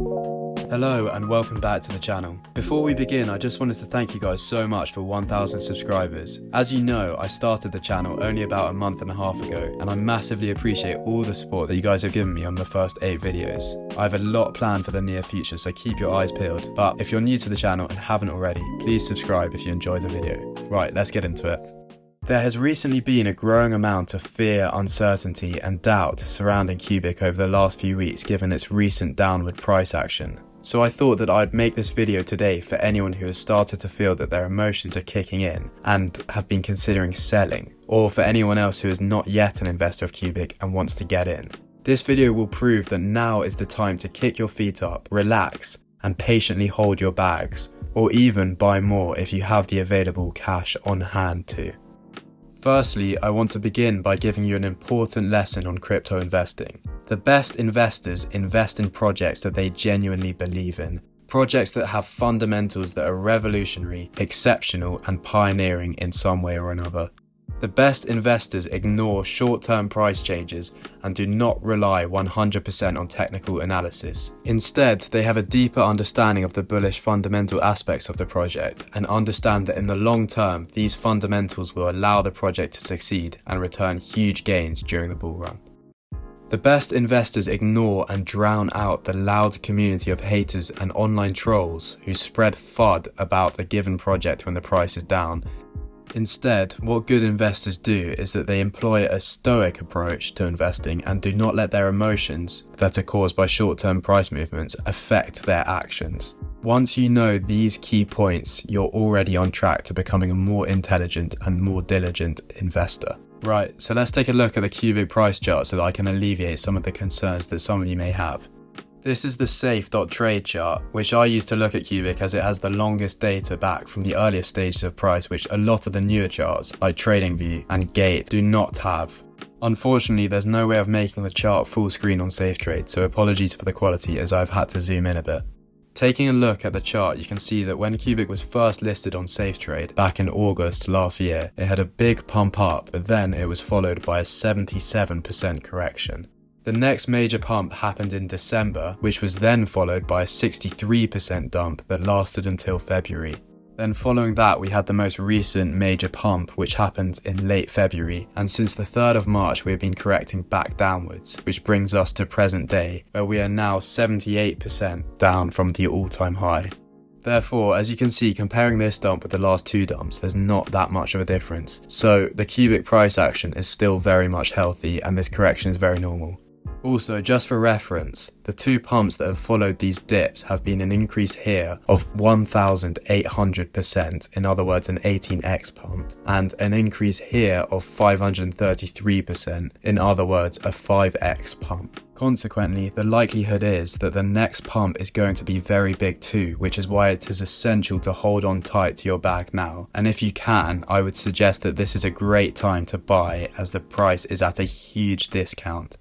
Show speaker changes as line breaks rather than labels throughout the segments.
Hello and welcome back to the channel. Before we begin, I just wanted to thank you guys so much for 1,000 subscribers. As you know, I started the channel only about a month and a half ago, and I massively appreciate all the support that you guys have given me on the first 8 videos. I have a lot planned for the near future, so keep your eyes peeled. But if you're new to the channel and haven't already, please subscribe if you enjoyed the video. Right, let's get into it. There has recently been a growing amount of fear, uncertainty and doubt surrounding Qubic over the last few weeks given its recent downward price action. So I thought that I'd make this video today for anyone who has started to feel that their emotions are kicking in and have been considering selling, or for anyone else who is not yet an investor of Qubic and wants to get in. This video will prove that now is the time to kick your feet up, relax and patiently hold your bags, or even buy more if you have the available cash on hand too. Firstly, I want to begin by giving you an important lesson on crypto investing. The best investors invest in projects that they genuinely believe in. Projects that have fundamentals that are revolutionary, exceptional, and pioneering in some way or another. The best investors ignore short-term price changes and do not rely 100% on technical analysis. Instead, they have a deeper understanding of the bullish fundamental aspects of the project and understand that in the long term, these fundamentals will allow the project to succeed and return huge gains during the bull run. The best investors ignore and drown out the loud community of haters and online trolls who spread FUD about a given project when the price is down. Instead, what good investors do is that they employ a stoic approach to investing and do not let their emotions that are caused by short-term price movements affect their actions. Once you know these key points, you're already on track to becoming a more intelligent and more diligent investor. Right, so let's take a look at the Qubic price chart so that I can alleviate some of the concerns that some of you may have. This is the safe.trade chart, which I use to look at Qubic as it has the longest data back from the earliest stages of price, which a lot of the newer charts like TradingView and Gate do not have. Unfortunately, there's no way of making the chart full screen on SafeTrade, so apologies for the quality as I've had to zoom in a bit. Taking a look at the chart, you can see that when Qubic was first listed on SafeTrade back in August last year, it had a big pump up, but then it was followed by a 77% correction. The next major pump happened in December, which was then followed by a 63% dump that lasted until February. Then following that, we had the most recent major pump, which happened in late February, and since the 3rd of March we have been correcting back downwards, which brings us to present day, where we are now 78% down from the all-time high. Therefore, as you can see, comparing this dump with the last 2 dumps, there's not that much of a difference. So the Qubic price action is still very much healthy and this correction is very normal. Also, just for reference, the 2 pumps that have followed these dips have been an increase here of 1,800%, in other words an 18x pump, and an increase here of 533%, in other words a 5x pump. Consequently, the likelihood is that the next pump is going to be very big too, which is why it is essential to hold on tight to your bag now. And if you can, I would suggest that this is a great time to buy as the price is at a huge discount.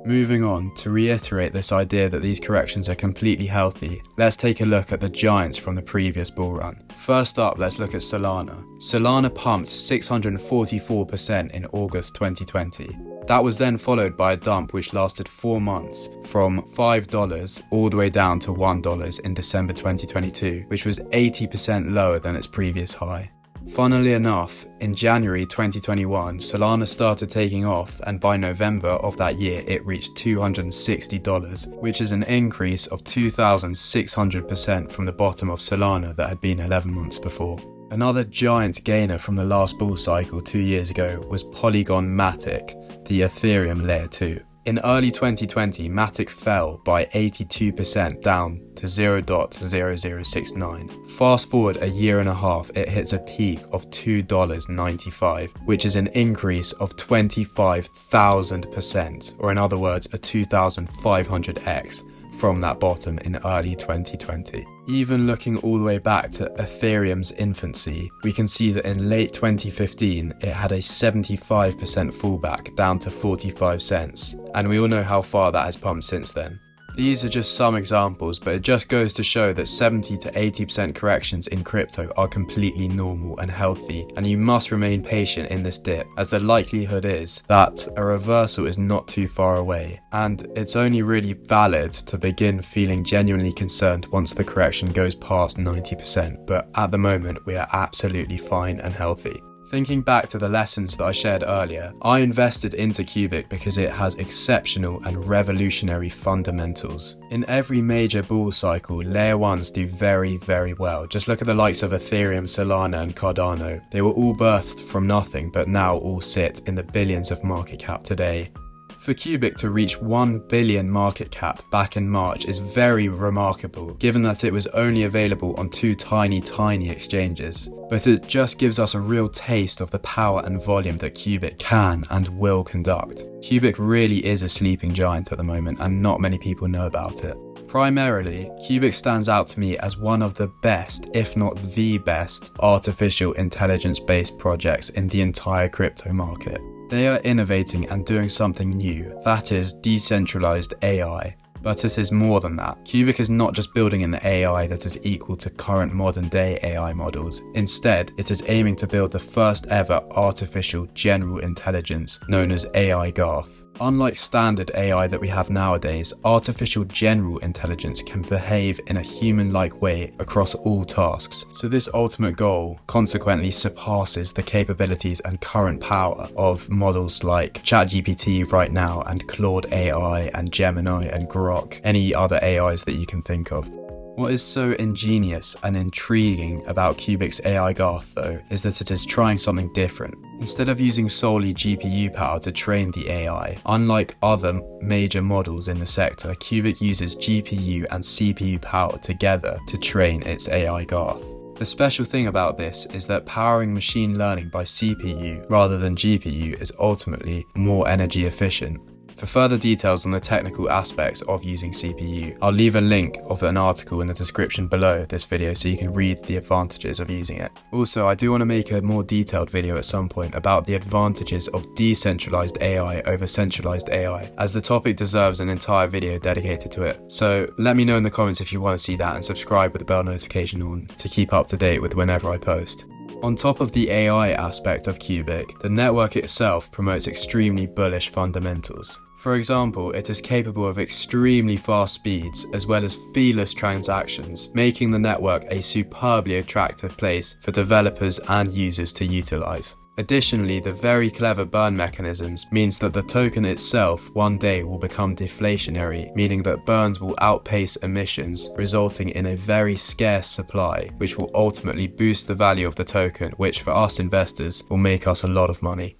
Moving on, to reiterate this idea that these corrections are completely healthy, let's take a look at the giants from the previous bull run. First up, let's look at Solana. Solana pumped 644% in August 2020. That was then followed by a dump which lasted 4 months, from $5 all the way down to $1 in December 2022, which was 80% lower than its previous high. Funnily enough, in January 2021, Solana started taking off, and by November of that year it reached $260, which is an increase of 2,600% from the bottom of Solana that had been 11 months before. Another giant gainer from the last bull cycle 2 years ago was Polygon Matic, the Ethereum Layer 2. In early 2020, Matic fell by 82% down to 0.0069. Fast forward a year and a half, it hits a peak of $2.95, which is an increase of 25,000%, or in other words, a 2,500x from that bottom in early 2020. Even looking all the way back to Ethereum's infancy, we can see that in late 2015 it had a 75% fallback down to 45 cents, and we all know how far that has pumped since then. These are just some examples, but it just goes to show that 70 to 80% corrections in crypto are completely normal and healthy, and you must remain patient in this dip, as the likelihood is that a reversal is not too far away, and it's only really valid to begin feeling genuinely concerned once the correction goes past 90%, but at the moment we are absolutely fine and healthy. Thinking back to the lessons that I shared earlier, I invested into Qubic because it has exceptional and revolutionary fundamentals. In every major bull cycle, layer 1s do very, very well. Just look at the likes of Ethereum, Solana and Cardano. They were all birthed from nothing, but now all sit in the billions of market cap today. For Qubic to reach 1 billion market cap back in March is very remarkable, given that it was only available on 2 tiny exchanges. But it just gives us a real taste of the power and volume that Qubic can and will conduct. Qubic really is a sleeping giant at the moment, and not many people know about it. Primarily, Qubic stands out to me as one of the best, if not the best, artificial intelligence-based projects in the entire crypto market. They are innovating and doing something new, that is decentralized AI. But it is more than that. Qubic is not just building an AI that is equal to current modern day AI models. Instead, it is aiming to build the first ever artificial general intelligence known as AI Garth. Unlike standard AI that we have nowadays, artificial general intelligence can behave in a human-like way across all tasks. So this ultimate goal consequently surpasses the capabilities and current power of models like ChatGPT right now, and Claude AI and Gemini and Grok, any other AIs that you can think of. What is so ingenious and intriguing about Qubic's AI Garth though is that it is trying something different. Instead of using solely GPU power to train the AI, unlike other major models in the sector, Qubic uses GPU and CPU power together to train its AI Garth. The special thing about this is that powering machine learning by CPU rather than GPU is ultimately more energy efficient. For further details on the technical aspects of using CPU, I'll leave a link of an article in the description below this video so you can read the advantages of using it. Also, I do want to make a more detailed video at some point about the advantages of decentralized AI over centralized AI, as the topic deserves an entire video dedicated to it. So let me know in the comments if you want to see that, and subscribe with the bell notification on to keep up to date with whenever I post. On top of the AI aspect of Qubic, the network itself promotes extremely bullish fundamentals. For example, it is capable of extremely fast speeds as well as feeless transactions, making the network a superbly attractive place for developers and users to utilize. Additionally, the very clever burn mechanisms means that the token itself one day will become deflationary, meaning that burns will outpace emissions, resulting in a very scarce supply, which will ultimately boost the value of the token, which for us investors will make us a lot of money.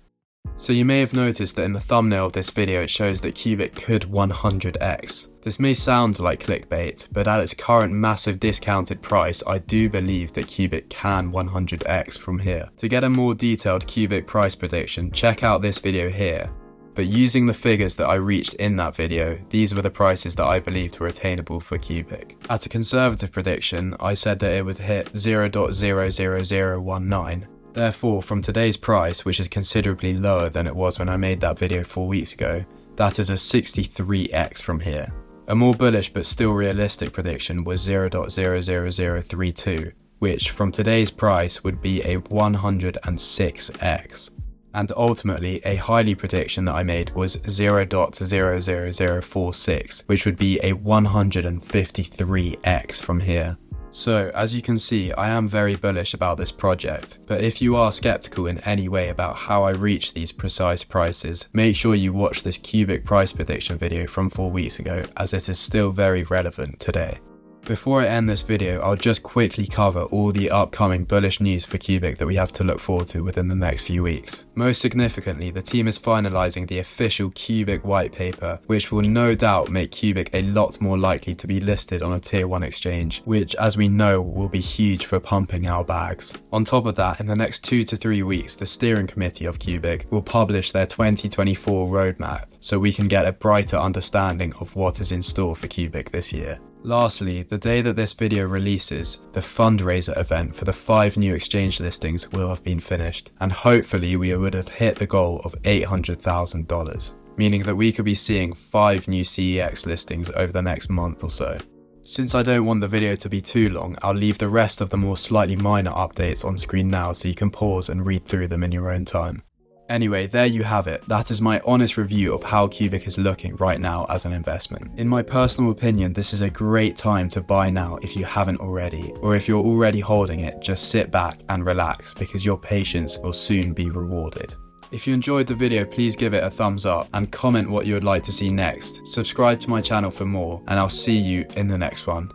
So you may have noticed that in the thumbnail of this video it shows that Qubic could 100x. This may sound like clickbait, but at its current massive discounted price, I do believe that Qubic can 100x from here. To get a more detailed Qubic price prediction, check out this video here. But using the figures that I reached in that video, these were the prices that I believed were attainable for Qubic. At a conservative prediction, I said that it would hit 0.00019. Therefore, from today's price, which is considerably lower than it was when I made that video 4 weeks ago, that is a 63x from here. A more bullish but still realistic prediction was 0.00032, which from today's price would be a 106x. And ultimately, a highly prediction that I made was 0.00046, which would be a 153x from here. So, as you can see, I am very bullish about this project, but if you are skeptical in any way about how I reach these precise prices, make sure you watch this Qubic price prediction video from 4 weeks ago, as it is still very relevant today. Before I end this video, I'll just quickly cover all the upcoming bullish news for Qubic that we have to look forward to within the next few weeks. Most significantly, the team is finalising the official Qubic white paper, which will no doubt make Qubic a lot more likely to be listed on a tier 1 exchange, which as we know will be huge for pumping our bags. On top of that, in the next 2 to 3 weeks, the steering committee of Qubic will publish their 2024 roadmap, so we can get a brighter understanding of what is in store for Qubic this year. Lastly, the day that this video releases, the fundraiser event for the 5 new exchange listings will have been finished, and hopefully we would have hit the goal of $800,000. meaning that we could be seeing 5 new CEX listings over the next month or so. Since I don't want the video to be too long, I'll leave the rest of the more slightly minor updates on screen now so you can pause and read through them in your own time. Anyway, there you have it. That is my honest review of how Qubic is looking right now as an investment. In my personal opinion, this is a great time to buy now if you haven't already, or if you're already holding it, just sit back and relax because your patience will soon be rewarded. If you enjoyed the video, please give it a thumbs up and comment what you would like to see next. Subscribe to my channel for more, and I'll see you in the next one.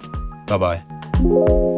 Bye bye.